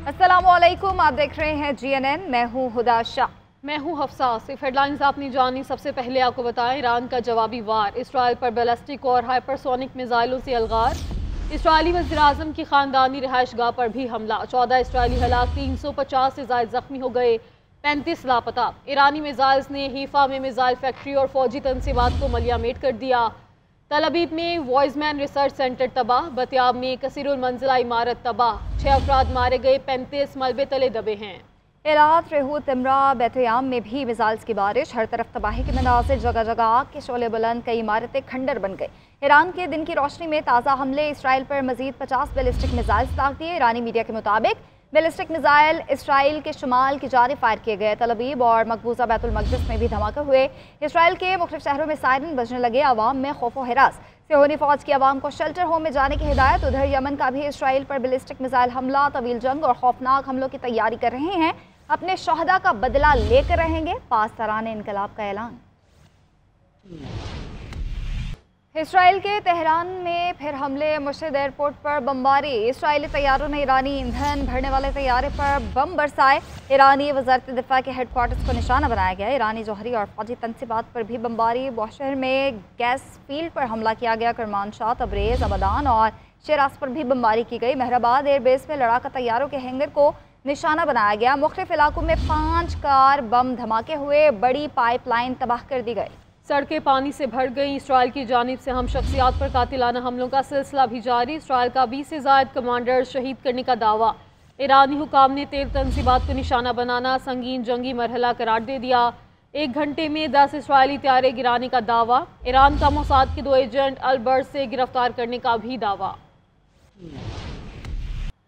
अस्सलामुअलैकुम, आप देख रहे हैं GNN। मैं हूँ हुदा शाह। मैं हूँ हफ्सा। सिर्फ हेडलाइंस आपने जानी। सबसे पहले आपको बताएं, ईरान का जवाबी वार, इसराइल पर बैलिस्टिक और हाइपरसोनिक मिसाइलों से अलगार। इसराइली वज़ीर-ए-आज़म की ख़ानदानी रिहाइशगाह पर भी हमला, 14 इसराइली हलाक, 350 से ज़ायद ज़ख्मी हो गए, 35 लापता। ईरानी मिसाइल्स ने हीफा में मिसाइल फैक्ट्री और फौजी तनसीबात को मलियामेट कर दिया। तल अबीब में वॉइसमैन रिसर्च सेंटर तबाह, बतियाब में कसीरुल मंजिला इमारत तबाह, 6 अफराद मारे गए, 35 मलबे तले दबे हैं। एलात, रेहू, तिमरा, बेतयाम में भी मिसाइल्स की बारिश, हर तरफ तबाही के मनाज़िर, जगह जगह आग के शोले बुलंद, कई इमारतें खंडर बन गई। ईरान के दिन की रोशनी में ताज़ा हमले, इसराइल पर मजीद 50 बैलिस्टिक मिसाइल्स दाग दिए। ईरानी मीडिया के मुताबिक बैलिस्टिक मिसाइल इसराइल के शुमाल की जानिब फायर किए गए। तल अबीब और मकबूजा बैतुल मक़दिस में भी धमाके हुए। इसराइल के मुख्तलिफ शहरों में सायरन बजने लगे, आवाम में खौफ व हिरास। सियोनी फौज की आवाम को शेल्टर होम में जाने की हिदायत। उधर यमन का भी इसराइल पर बैलिस्टिक मिसाइल हमला, तवील जंग और खौफनाक हमलों की तैयारी कर रहे हैं, अपने शोहदा का बदला लेकर रहेंगे, पासदारान इनकलाब का ऐलान। इसराइल के तेहरान में फिर हमले, मुशहद एयरपोर्ट पर बमबारी, इसराइली तैयारों ने ईरानी ईंधन भरने वाले तैयारे पर बम बरसाए। ईरानी वज़ारत दिफा के हेडक्वार्टर्स को निशाना बनाया गया। ईरानी जौहरी और फौजी तनसीबात पर भी बमबारी, बौशहर में गैस फील्ड पर हमला किया गया। करमानशाह, तबरेज़, अबदान और शिराज पर भी बमबारी की गई। मेहराबाद एयरबेस में लड़ाका तैयारों के हैंगर को निशाना बनाया गया। मुख्तलिफ इलाकों में 5 कार बम धमाके हुए, बड़ी पाइपलाइन तबाह कर दी गई। सड़कें पानी से भर गई। इसराइल की जानिब से हम शख्सियात पर कातिलाना हमलों का सिलसिला भी जारी। इसराइल का 20 से ज़ायद कमांडर शहीद करने का दावा। ईरानी हुकाम ने तेल तनसीबात को निशाना बनाना संगीन जंगी मरहला करार दे दिया। 1 घंटे में 10 इसराइली त्यारे गिराने का दावा। ईरान का मोसाद के 2 एजेंट अलबर्ट से गिरफ्तार करने का भी दावा।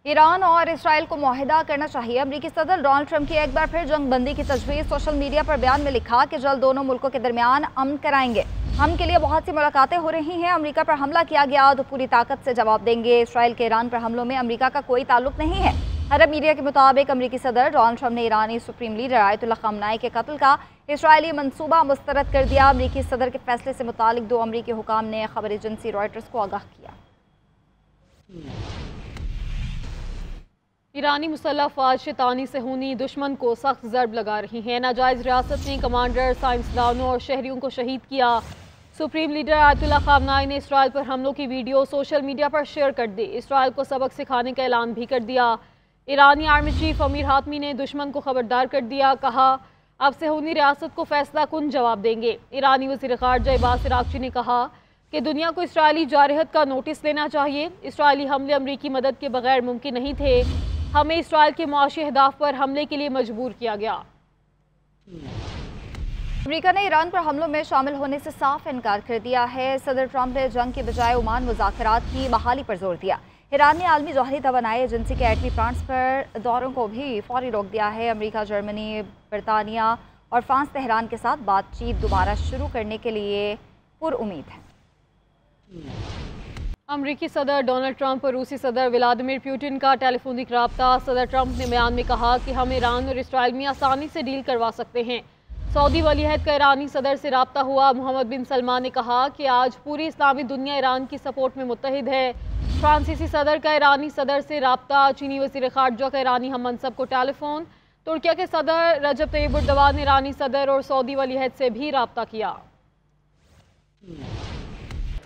ईरान और इसराइल को मुआहिदा करना चाहिए। अमरीकी सदर डोनाल्ड ट्रंप की एक बार फिर जंग बंदी की तजवीज़। सोशल मीडिया पर बयान में लिखा कि जल्द दोनों मुल्कों के दरमियान अमन कराएंगे। अमन के लिए बहुत सी मुलाकातें हो रही हैं। अमरीका पर हमला किया गया तो पूरी ताकत से जवाब देंगे। इसराइल के ईरान पर हमलों में अमरीका का कोई ताल्लुक नहीं है। अरब मीडिया के मुताबिक अमरीकी सदर डोनाल्ड ट्रंप ने ईरानी सुप्रीम लीडर आयतुल्लाह ख़ामनेई के कत्ल का इसराइली मनसूबा मुस्तरद कर दिया। अमरीकी सदर के फैसले से मुतालिक 2 अमरीकी हुकाम ने खबर एजेंसी रॉयटर्स को आगाह किया। ईरानी मुसल्लह फ़ौज शैतानी सेहूनी दुश्मन को सख्त ज़रब लगा रही हैं। नाजायज़ रियासत ने कमांडर, साइंसदानों और शहरियों को शहीद किया। सुप्रीम लीडर आयतुल्लाह ख़ामनेई ने इसराइल पर हमलों की वीडियो सोशल मीडिया पर शेयर कर दी। इसराइल को सबक सिखाने का ऐलान भी कर दिया। ईरानी आर्मी चीफ अमीर हातमी ने दुश्मन को खबरदार कर दिया। कहा, अब सेहूनी रियासत को फैसला कुन जवाब देंगे। ईरानी वज़ीर ख़ारजा अब्बास अराग़ची ने कहा कि दुनिया को इसराइली जारहत का नोटिस लेना चाहिए। इसराइली हमले अमरीकी मदद के बगैर मुमकिन नहीं थे। हमें इसराइल के मुआशी अहदाफ पर हमले के लिए मजबूर किया गया। अमरीका ने ईरान पर हमलों में शामिल होने से साफ इनकार कर दिया है। सदर ट्रंप ने जंग के बजाय ओमान मुज़ाकरात की बहाली पर जोर दिया। ईरान ने आलमी जौहरी तवानाई एजेंसी के एटमी प्लांट्स पर दौरों को भी फौरी रोक दिया है। अमरीका, जर्मनी, बरतानिया और फ्रांस तेहरान के साथ बातचीत दोबारा शुरू करने के लिए पुरउम्मीद है। अमरीकी सदर डोनाल्ड ट्रंप और रूसी सदर व्लादिमीर पुतिन का टेलीफोनिक रब्ता। सदर ट्रंप ने बयान में कहा कि हम ईरान और इसराइल में आसानी से डील करवा सकते हैं। सऊदी वलीअहद का ईरानी सदर से रब्ता हुआ। मोहम्मद बिन सलमान ने कहा कि आज पूरी इस्लामी दुनिया ईरान की सपोर्ट में मुत्तहिद है। फ्रांसीसी सदर का ईरानी सदर से रब्ता। चीनी वज़ीर ख़ारजा का ईरानी हम मनसब को टेलीफोन। तुर्किया के सदर रजब तय्यिब एर्दोगान ने ईरानी सदर और सऊदी वलीअहद से भी रब्ता किया।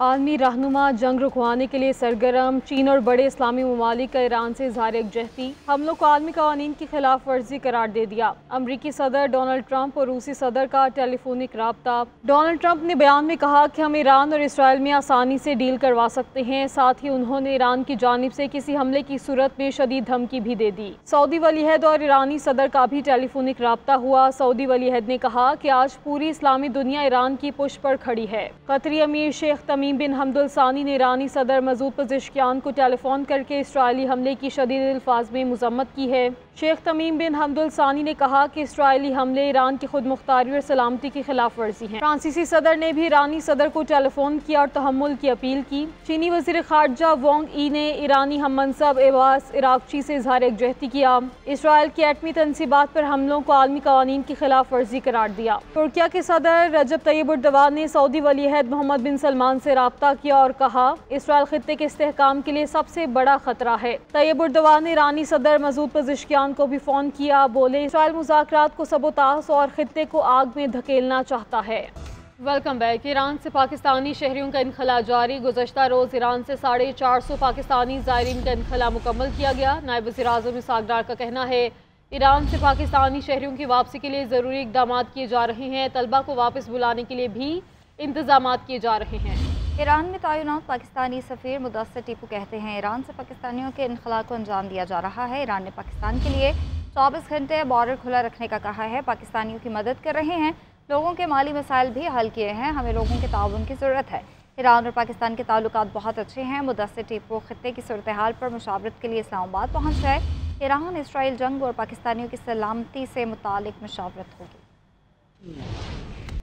आलमी रहनुमा जंग रुकवाने के लिए सरगर्म। चीन और बड़े इस्लामी ममालिक का ईरान से इज़हार यकजहती। हमलों को आलमी क़वानीन की खिलाफ वर्जी करार दे दिया। अमरीकी सदर डोनाल्ड ट्रंप और रूसी सदर का टेलीफोनिक रब्ता। डोनाल्ड ट्रंप ने बयान में कहा कि हम ईरान और इसराइल में आसानी से डील करवा सकते हैं। साथ ही उन्होंने ईरान की जानिब से किसी हमले की सूरत में शदीद धमकी भी दे दी। सऊदी वलीअहद और ईरानी सदर का भी टेलीफोनिक रब्ता हुआ। सऊदी वलीअहद ने कहा कि आज पूरी इस्लामी दुनिया ईरान की पुश पर खड़ी है। कतरी अमीर शेख तमीम बिन हमदुल सानी ने ईरानी सदर मसूद पज़ेश्कियान को टेलीफोन करके इसराइली हमले की शदीद अल्फाज में मजम्मत की है। शेख तमीम बिन हमदुल सानी ने कहा कि इसराइली हमले ईरान की खुद मुख्तारी और सलामती की खिलाफ वर्जी हैं। फ्रांसीसी सदर ने भी ईरानी सदर को टेलीफोन किया और तहम्मुल की अपील की। चीनी वज़ीर ख़ारजा वांग यी ने ईरानी हम मनसब अब्बास अराग़ची से इज़हार यकजहती किया। इसराइल की एटमी तनसीबात पर हमलों को आलमी क़वानीन की खिलाफ वर्जी करार दिया। तुर्किया के सदर रजब तय्यिब एर्दोगान ने सऊदी वलीअहद मोहम्मद बिन सलमान से रब्ता किया और कहा इसराइल खित्ते के इस्तेहकाम के लिए सबसे बड़ा खतरा है। तैयब उर्दवान ने ईरानी सदर मसूद पेज़ेश्कियान को भी फ़ोन किया, बोले इसराइल मुज़ाकरात को सबोताश और खित्ते को आग में धकेलना चाहता है। Welcome back. ईरान से पाकिस्तानी शहरियों का इनखला जारी। गुज़श्ता रोज़ ईरान से 450 पाकिस्तानी ज़ायरीन का इनखला मुकम्मल किया गया। नायब वज़ीर-ए-आज़म इसहाक़ डार का कहना है ईरान से पाकिस्तानी शहरियों की वापसी के लिए ज़रूरी इक़दाम किए जा रहे हैं। तलबा को वापस बुलाने के लिए भी इंतज़ाम किए जा रहे हैं। ईरान में तैनात पाकिस्तानी सफ़ीर मुदस्सिर टीपू कहते हैं ईरान से पाकिस्तानियों के इनखला को अंजाम दिया जा रहा है। ईरान ने पाकिस्तान के लिए 24 घंटे बॉर्डर खुला रखने का कहा है। पाकिस्तानियों की मदद कर रहे हैं, लोगों के माली मसाइल भी हल किए हैं। हमें लोगों के ताउन की ज़रूरत है। ईरान और पाकिस्तान के ताल्लुकात बहुत अच्छे हैं। मुदस्सिर टीपू खित्ते की सूरत हाल पर मुशावरत के लिए इस्लामाबाद पहुँच गए। ईरान इसराइल जंग और पाकिस्तानियों की सलामती से मुतालिक मुशावरत होगी।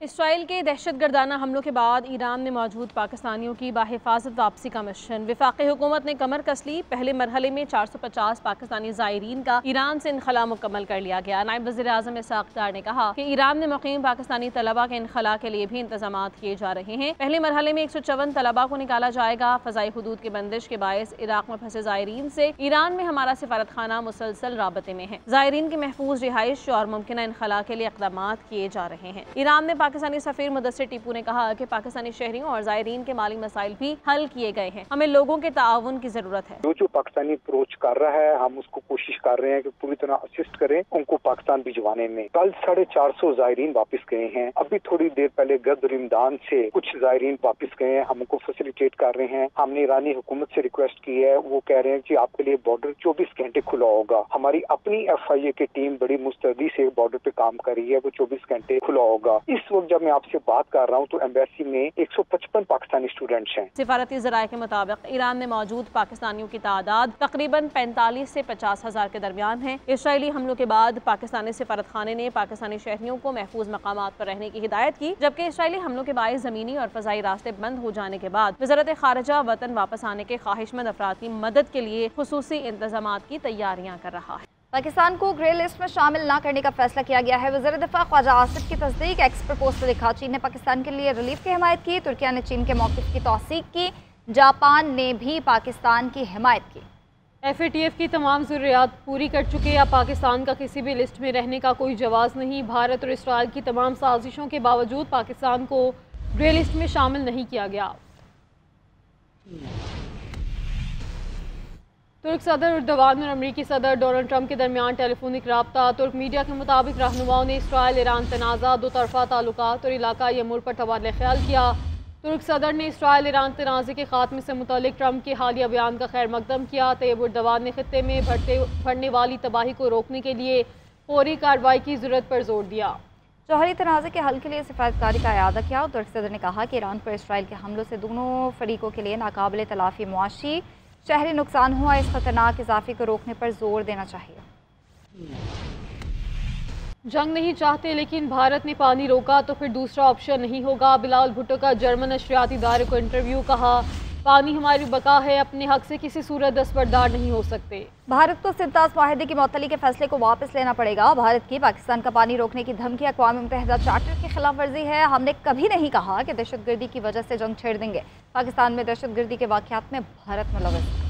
इसराइल के दहशतगर्दाना हमलों के बाद ईरान में मौजूद पाकिस्तानियों की बाहिफाजत वापसी का मिशन। वफाकी हुकूमत ने कमर कस ली। पहले मरहले में 450 पाकिस्तानी ज़ायरीन का ईरान से इनखला मुकम्मल कर लिया गया। नायब वज़ीर-ए-आज़म इसहाक़ डार ने कहा कि ईरान में मुक़ीम पाकिस्तानी तलबा के इनखला के लिए भी इंतजाम किए जा रहे हैं। पहले मरहले में 154 तलबा को निकाला जाएगा। फ़ज़ाई हुदूद की बंदिश के बायस इराक़ में फंसे ज़ायरीन से ईरान में हमारा सिफारत खाना मुसलसल राबते में है। ज़ायरीन की महफूज रिहाइश और मुमकिन इनखला के लिए इक़दाम किए जा रहे हैं। ईरान में पाकिस्तानी सफ़ीर मुदस्सिर टीपू ने कहा कि पाकिस्तानी शहरियों और ज़ायरीन के माली मसाइल भी हल किए गए हैं। हमें लोगों के ताउन की जरूरत है। जो पाकिस्तानी अप्रोच कर रहा है, हम उसको कोशिश कर रहे हैं कि पूरी तरह असिस्ट करें उनको पाकिस्तान भिजवाने में। कल 450 ज़ायरीन वापस गए हैं। अभी थोड़ी देर पहले गद रिमदान से कुछ ज़ायरीन वापस गए हैं। हम उनको फैसिलिटेट कर रहे हैं। हमने ईरानी हुकूमत से रिक्वेस्ट की है, वो कह रहे हैं कि आपके लिए बॉर्डर 24 घंटे खुला होगा। हमारी अपनी FIA की टीम बड़ी मुस्तैदी से बॉर्डर पे काम कर रही है, वो 24 घंटे खुला होगा। इस वक्त जब मैं आपसे बात कर रहा हूँ तो एम्बेसी में 155 पाकिस्तानी स्टूडेंट्स हैं। सिफारती ज़राए के मुताबिक ईरान में मौजूद पाकिस्तानियों की तादाद तकरीबन 45 से 50 हज़ार के दरमियान है। इसराइली हमलों के बाद पाकिस्तानी सिफारत खाने ने पाकिस्तानी शहरियों को महफूज मकामात पर रहने की हिदायत की, जबकि इसराइली हमलों के बायस ज़मीनी और फ़ज़ाई रास्ते बंद हो जाने के बाद वज़ारत ख़ारिजा वतन वापस आने के ख्वाहिशमंद अफराद की मदद के लिए खुसूसी इंतज़ाम की तैयारियाँ कर रहा है। पाकिस्तान को ग्रे लिस्ट में शामिल न करने का फैसला किया गया है। वज़ीर दिफा ख्वाजा आसिफ की तस्दीक एक्स पर पोस्ट पर लिखा, चीन ने पाकिस्तान के लिए रिलीफ की हिमायत की, तुर्किया ने चीन के मौक़िफ़ की तौसीक की, जापान ने भी पाकिस्तान की हिमायत की। FATF की तमाम ज़रूरियात पूरी कर चुके या पाकिस्तान का किसी भी लिस्ट में रहने का कोई जवाज़ नहीं। भारत और इसराइल की तमाम साजिशों के बावजूद पाकिस्तान को ग्रे लिस्ट में शामिल नहीं किया गया। तुर्क सदर उर्दवान और अमरीकी सदर डोनाल्ड ट्रंप के दरमियान टेलीफोनिक रब्ता। तुर्क मीडिया के मुताबिक रहनुमाओं ने इसराइल ईरान तनाज़ा, दो तरफ़ा ताल्लुकात और इलाकाई अमूर पर तबादला ख्याल किया। तुर्क सदर ने इसराइल ईरान तनाज़े के खात्मे से मुतल्लिक ट्रंप के हालिया बयान का खैर मकदम किया। तैयब उर्दवान ने खित्ते में बढ़ने वाली तबाही को रोकने के लिए फौरी कार्रवाई की ज़रूरत पर जोर दिया। जौहरी तनाज़े के हल के लिए सिफारतकारी का इरादा किया। तुर्क सदर ने कहा कि ईरान पर इसराइल के हमलों से दोनों फरीकों के लिए नाकाबिल तलाफ़ी मुआशी शहरी नुकसान हुआ। इस खतरनाक इजाफे को रोकने पर जोर देना चाहिए। जंग नहीं चाहते लेकिन भारत ने पानी रोका तो फिर दूसरा ऑप्शन नहीं होगा। बिलावल भुट्टो का जर्मन नशरियाती इदारे को इंटरव्यू, कहा पानी हमारी बका है, अपने हक से किसी सूरत दस्तबरदार नहीं हो सकते। भारत को सिंतास माहिदे की मुअत्तली के फैसले को वापस लेना पड़ेगा। भारत की पाकिस्तान का पानी रोकने की धमकी अक़वाम मुत्तहिदा चार्टर की खिलाफ वर्जी है। हमने कभी नहीं कहा कि दहशतगर्दी की वजह से जंग छेड़ देंगे। पाकिस्तान में दहशतगर्दी के वाक़यात में भारत मुलव्वस है।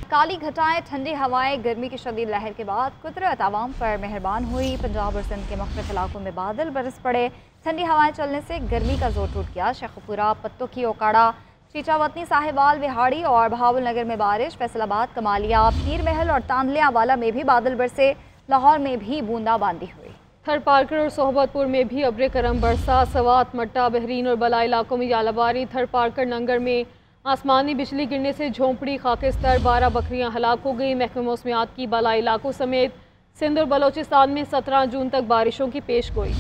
काली घटाएं, ठंडी हवाएं, गर्मी की शदीद लहर के बाद कुदरत आवाम पर मेहरबान हुई। पंजाब और सिंध के मुख्तलिफ इलाकों में बादल बरस पड़े। ठंडी हवाएं चलने से गर्मी का जोर टूट गया। शेखपुरा, पत्तों की ओकाड़ा, चीचावतनी, साहिवाल, बिहाड़ी और बहावलनगर में बारिश। फैसलाबाद, कमालिया, पीर महल और तांदलियावाला में भी बादल बरसे। लाहौर में भी बूंदाबांदी हुई। थर पार्कर और सोहबतपुर में भी अब्र करम बरसा। सवात, मट्टा, बहरीन और बला इलाकों में यालाबारी। थर पार्कर नंगर में आसमानी बिजली गिरने से झोंपड़ी खाकिस्तर, 12 बकरियां हलाक हो गई। महकमे मौसमियात की बला इलाकों समेत सिंध और बलोचिस्तान में 17 जून तक बारिशों की पेश गोई।